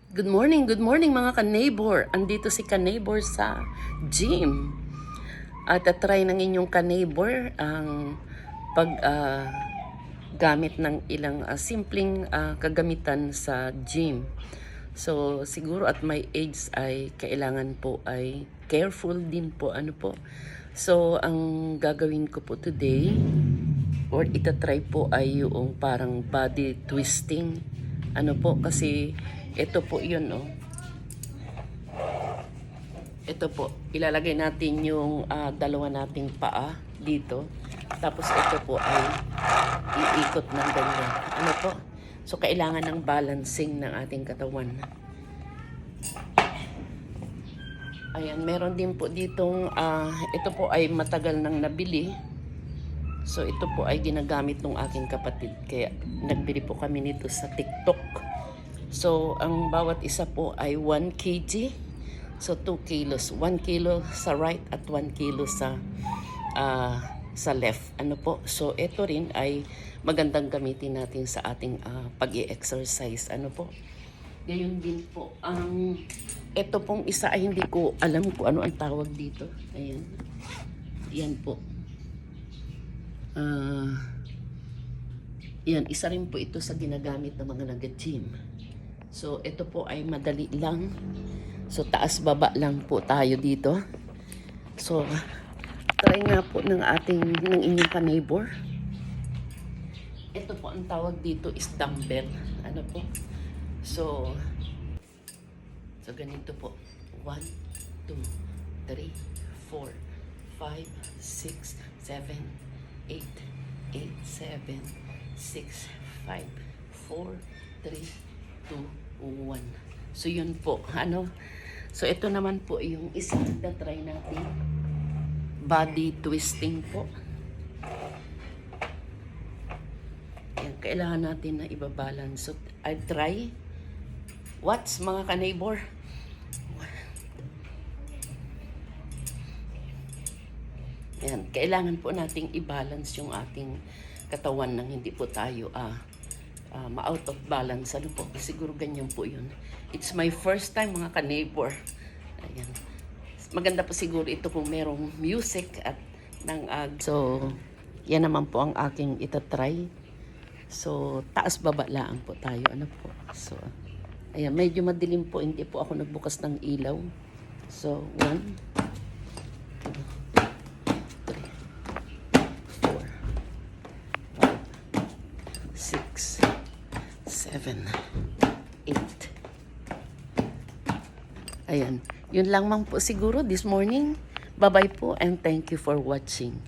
Good morning mga ka-neighbor. Andito si ka-neighbor sa gym. At try ng inyong ka-neighbor ang gamit ng ilang simpleng kagamitan sa gym. So siguro at my age ay kailangan po ay careful din po So ang gagawin ko po today or itatry po ay yung parang body twisting. Kasi ito po yun, Ito po, ilalagay natin yung dalawa nating paa dito. Tapos ito po ay iikot ng ganyan. So kailangan ng balancing ng ating katawan. Ayan, meron din po ditong, ito po ay matagal nang nabili. So ito po ay ginagamit ng aking kapatid. Kaya nagbili po kami nito sa TikTok. So ang bawat isa po ay 1 kg. So 2 kilos. 1 kilo sa right at 1 kilo sa left. So ito rin ay magandang gamitin natin sa ating pag-i-exercise. Gayon din po. Ito pong isa ay hindi ko alam kung ano ang tawag dito. Ayan. Yan po. Yan, isa rin po ito sa ginagamit ng mga nag-gym. So, ito po ay madali lang. So, taas-baba lang po tayo dito. So, try nga po ng inyong ka-neighbor. Ito po ang tawag dito is dumbbell. So, ganito po. 1, 2, 3, 4, 5, 6, 7, 8, 7, 6, 5, 4, 3, 2, 1. So yun po, So ito naman po yung isa na try natin. Body twisting po. Yan, kailangan natin na ibabalance. So I'll try. What's mga ka-neighbor? Yan, kailangan po nating i-balance yung ating katawan nang hindi po tayo ma-out of balance. Siguro ganyan po yun. It's my first time mga ka-neighbor. Ayan. Maganda po siguro ito kung merong music at So, yan naman po ang aking itatry. So, taas-baba lang po tayo. So, ayan, medyo madilim po. Hindi po ako nagbukas ng ilaw. So, 1, 7, 8. Ayan. Yun lang po siguro this morning. Bye-bye po and thank you for watching.